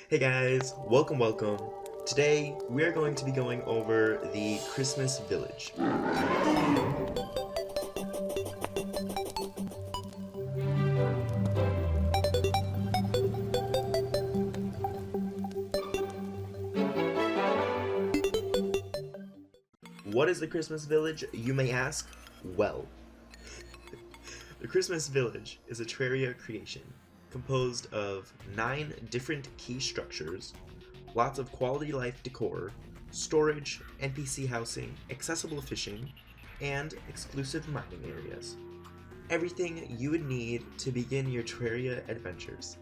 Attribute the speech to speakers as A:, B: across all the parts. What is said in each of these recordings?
A: Hey guys, welcome. Today we are going to be going over the Christmas Village. What is the Christmas Village, you may ask? Well, the Christmas Village is a Terraria creation composed of 9 different key structures, lots of quality life decor, storage, NPC housing, accessible fishing, and exclusive mining areas. Everything you would need to begin your Terraria adventures.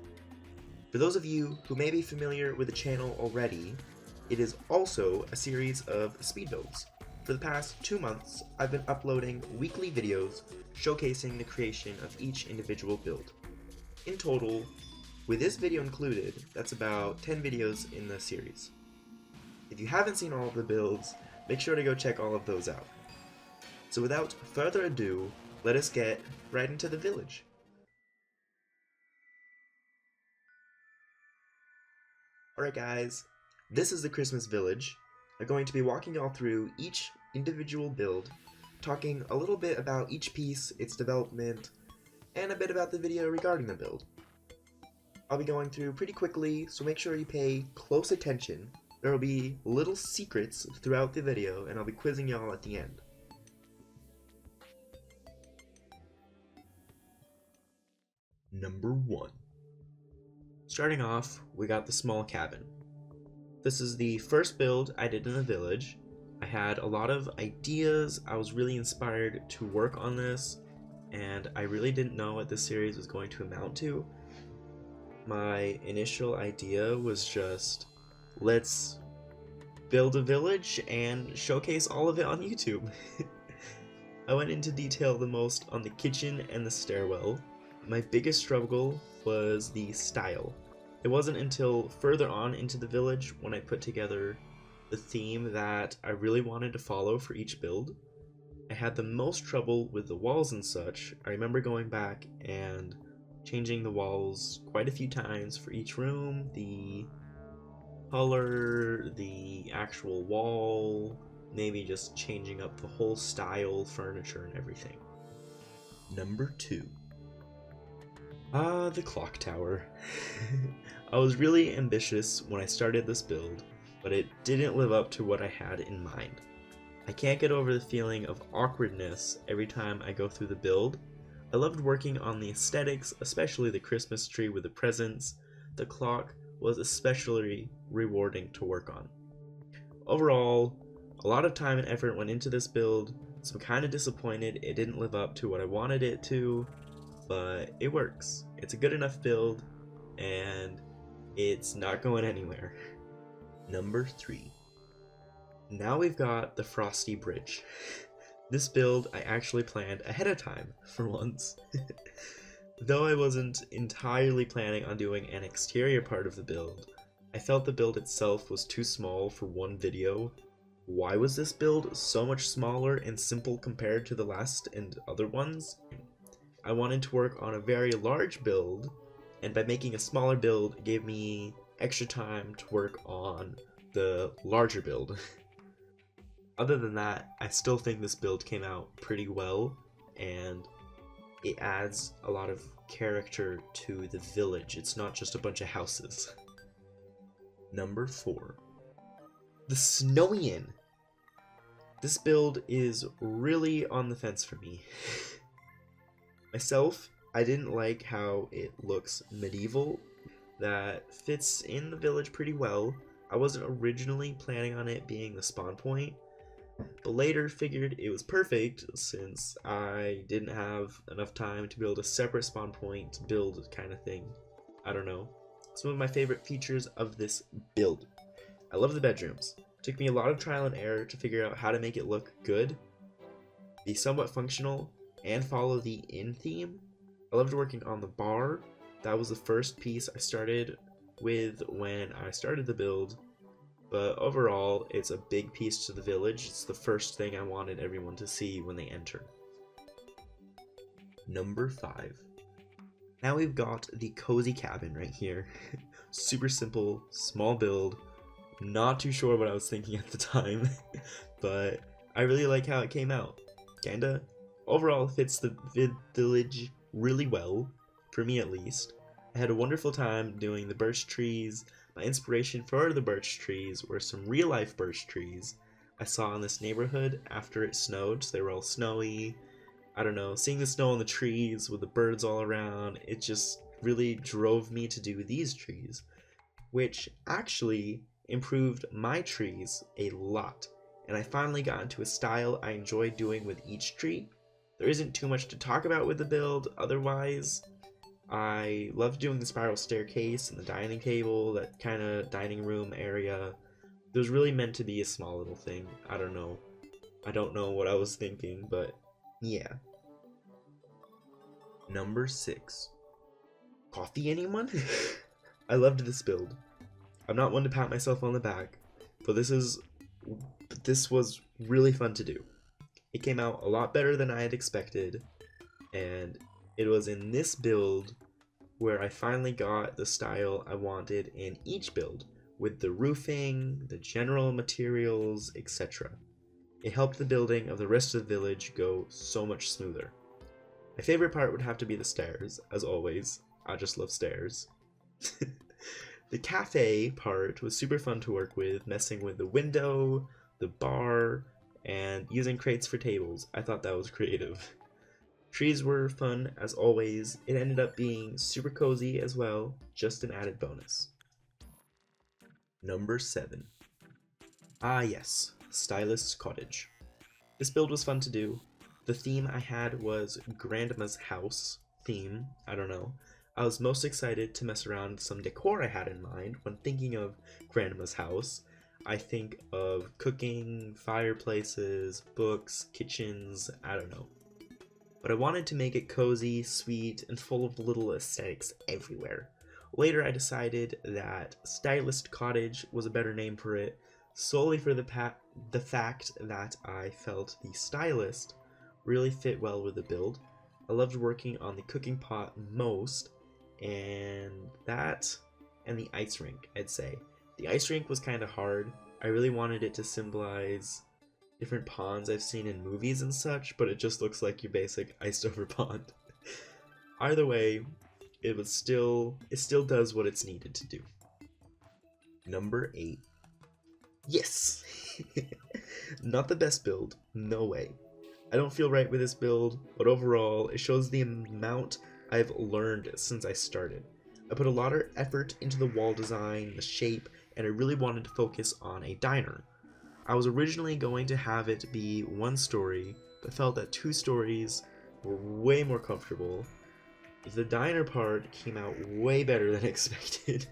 A: For those of you who may be familiar with the channel already, it is also a series of speed builds. For the past 2 months, I've been uploading weekly videos showcasing the creation of each individual build. In total, with this video included, that's about 10 videos in the series. If you haven't seen all of the builds, make sure to go check all of those out. So without further ado, let us get right into the village. Alright guys, this is the Christmas Village. I'm going to be walking y'all through each individual build, talking a little bit about each piece, its development, and a bit about the video regarding the build. I'll be going through pretty quickly, so make sure you pay close attention. There will be little secrets throughout the video, and I'll be quizzing y'all at the end. Number 1. Starting off, we got the small cabin. This is the first build I did in the village. I had a lot of ideas, I was really inspired to work on this, and I really didn't know what this series was going to amount to. My initial idea was just, let's build a village and showcase all of it on YouTube. I went into detail the most on the kitchen and the stairwell. My biggest struggle was the style. It wasn't until further on into the village when I put together the theme that I really wanted to follow for each build. I had the most trouble with the walls and such. I remember going back and changing the walls quite a few times for each room, the color, the actual wall, maybe just changing up the whole style, furniture, and everything. Number 2. The clock tower. I was really ambitious when I started this build, but it didn't live up to what I had in mind. I can't get over the feeling of awkwardness every time I go through the build. I loved working on the aesthetics, especially the Christmas tree with the presents. The clock was especially rewarding to work on. Overall, a lot of time and effort went into this build, so I'm kind of disappointed it didn't live up to what I wanted it to. But it works. It's a good enough build, and it's not going anywhere. Number 3. Now we've got the Frosty Bridge. This build I actually planned ahead of time, for once. Though I wasn't entirely planning on doing an exterior part of the build, I felt the build itself was too small for one video. Why was this build so much smaller and simple compared to the last and other ones? I wanted to work on a very large build, and by making a smaller build, it gave me extra time to work on the larger build. Other than that, I still think this build came out pretty well, and it adds a lot of character to the village. It's not just a bunch of houses. Number 4. The Snowy Inn. This build is really on the fence for me. Myself, I didn't like how it looks medieval. That fits in the village pretty well. I wasn't originally planning on it being the spawn point, but later figured it was perfect since I didn't have enough time to build a separate spawn point build kind of thing. I don't know. Some of my favorite features of this build. I love the bedrooms. It took me a lot of trial and error to figure out how to make it look good, be somewhat functional, and follow the inn theme. I loved working on the bar. That was the first piece I started with when I started the build, but overall it's a big piece to the village. It's the first thing I wanted everyone to see when they enter. Number 5. Now we've got the cozy cabin right here. Super simple, small build. Not too sure what I was thinking at the time, but I really like how it came out. Kinda. Overall, it fits the village really well, for me at least. I had a wonderful time doing the birch trees. My inspiration for the birch trees were some real life birch trees I saw in this neighborhood after it snowed, so they were all snowy. I don't know, seeing the snow on the trees with the birds all around, it just really drove me to do these trees, which actually improved my trees a lot, and I finally got into a style I enjoy doing with each tree. There isn't too much to talk about with the build otherwise. I loved doing the spiral staircase and the dining table, that kind of dining room area. It was really meant to be a small little thing. I don't know. I don't know what I was thinking, but yeah. Number 6. Coffee, anyone? I loved this build. I'm not one to pat myself on the back, but this was really fun to do. It came out a lot better than I had expected, and it was in this build where I finally got the style I wanted in each build, with the roofing, the general materials, etc. It helped the building of the rest of the village go so much smoother. My favorite part would have to be the stairs, as always. I just love stairs. The cafe part was super fun to work with, messing with the window, the bar, and using crates for tables. I thought that was creative. Trees were fun as always. It ended up being super cozy as well, just an added bonus. Number 7. Ah yes, Stylus Cottage. This build was fun to do. The theme I had was Grandma's house theme, I don't know. I was most excited to mess around with some decor I had in mind when thinking of Grandma's house. I think of cooking, fireplaces, books, kitchens, I don't know. But I wanted to make it cozy, sweet, and full of little aesthetics everywhere. Later I decided that Stylus Cottage was a better name for it, solely for the fact that I felt the stylist really fit well with the build. I loved working on the cooking pot most, and the ice rink, I'd say. The ice rink was kind of hard. I really wanted it to symbolize different ponds I've seen in movies and such, but it just looks like your basic iced over pond. Either way, it still does what it's needed to do. Number 8. Yes! Not the best build, no way. I don't feel right with this build, but overall, it shows the amount I've learned since I started. I put a lot of effort into the wall design, the shape, and I really wanted to focus on a diner. I was originally going to have it be 1 story, but felt that 2 stories were way more comfortable. The diner part came out way better than expected.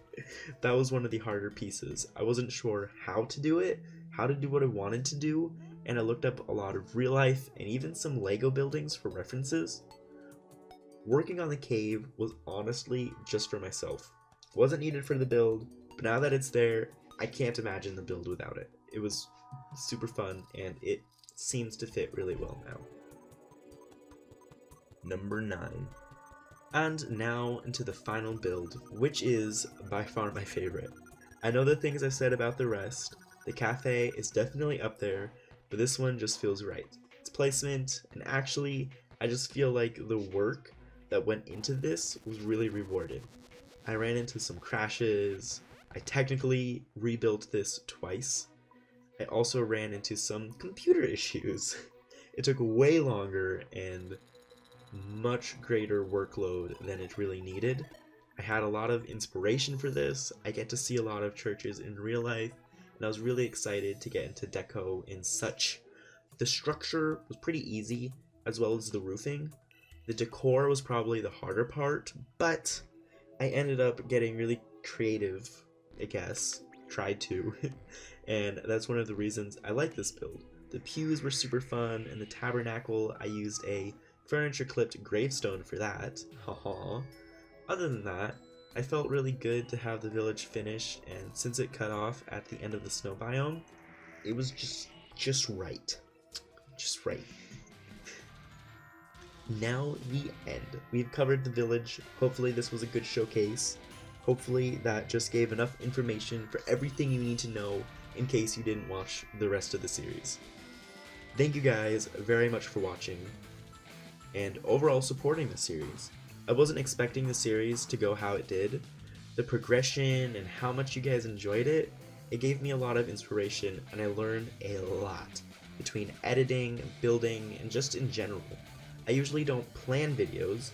A: That was one of the harder pieces. I wasn't sure how to do it, how to do what I wanted to do, and I looked up a lot of real life and even some Lego buildings for references. Working on the cave was honestly just for myself. It wasn't needed for the build, but now that it's there, I can't imagine the build without it. It was super fun, and it seems to fit really well now. Number 9. And now into the final build, which is by far my favorite. I know the things I've said about the rest. The cafe is definitely up there, but this one just feels right. Its placement, and actually, I just feel like the work that went into this was really rewarded. I ran into some crashes. I technically rebuilt this twice. I also ran into some computer issues. It took way longer and much greater workload than it really needed. I had a lot of inspiration for this. I get to see a lot of churches in real life, and I was really excited to get into deco in such. The structure was pretty easy, as well as the roofing. The decor was probably the harder part, but I ended up getting really creative, I guess. Tried to. And that's one of the reasons I like this build. The pews were super fun, and the tabernacle, I used a furniture clipped gravestone for that. Haha. Other than that, I felt really good to have the village finished, and since it cut off at the end of the snow biome, it was just right. Just right. Now the end. We've covered the village. Hopefully this was a good showcase. Hopefully that just gave enough information for everything you need to know in case you didn't watch the rest of the series. Thank you guys very much for watching and overall supporting the series. I wasn't expecting the series to go how it did. The progression and how much you guys enjoyed it, it gave me a lot of inspiration, and I learned a lot between editing, building, and just in general. I usually don't plan videos.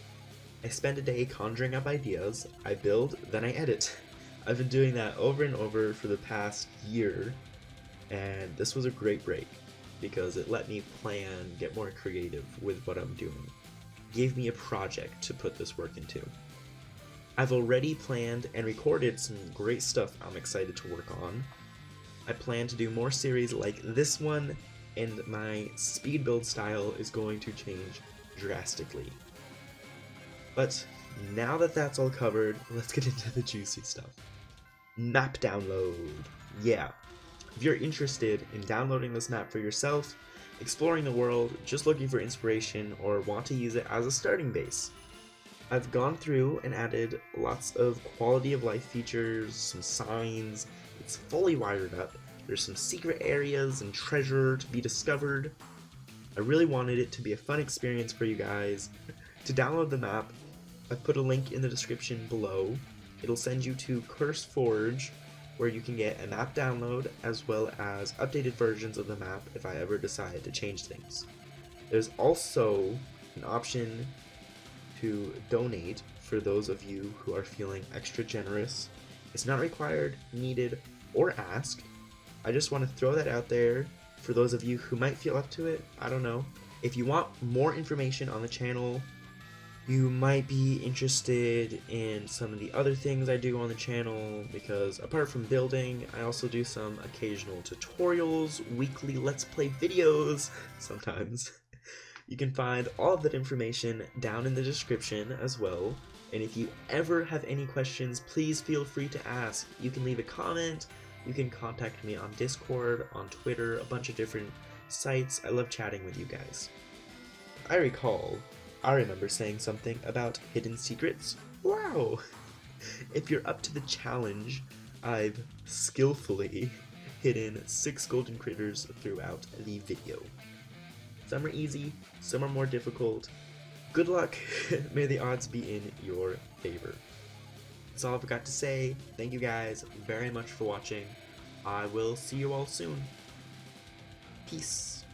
A: I spend a day conjuring up ideas, I build, then I edit. I've been doing that over and over for the past year, and this was a great break because it let me plan, get more creative with what I'm doing. It gave me a project to put this work into. I've already planned and recorded some great stuff I'm excited to work on. I plan to do more series like this one, and my speed build style is going to change drastically. But now that that's all covered, let's get into the juicy stuff. Map download. Yeah. If you're interested in downloading this map for yourself, exploring the world, just looking for inspiration, or want to use it as a starting base, I've gone through and added lots of quality of life features, some signs, it's fully wired up, there's some secret areas and treasure to be discovered. I really wanted it to be a fun experience for you guys. To download the map, I've put a link in the description below. It'll send you to CurseForge, where you can get a map download as well as updated versions of the map if I ever decide to change things. There's also an option to donate for those of you who are feeling extra generous. It's not required, needed, or asked. I just want to throw that out there for those of you who might feel up to it. I don't know. If you want more information on the channel, you might be interested in some of the other things I do on the channel, because apart from building, I also do some occasional tutorials, weekly Let's Play videos, sometimes. You can find all of that information down in the description as well, and if you ever have any questions, please feel free to ask. You can leave a comment, you can contact me on Discord, on Twitter, a bunch of different sites. I love chatting with you guys. I remember saying something about hidden secrets. Wow! If you're up to the challenge, I've skillfully hidden 6 golden critters throughout the video. Some are easy, some are more difficult. Good luck, may the odds be in your favor. That's all I've got to say. Thank you guys very much for watching. I will see you all soon. Peace.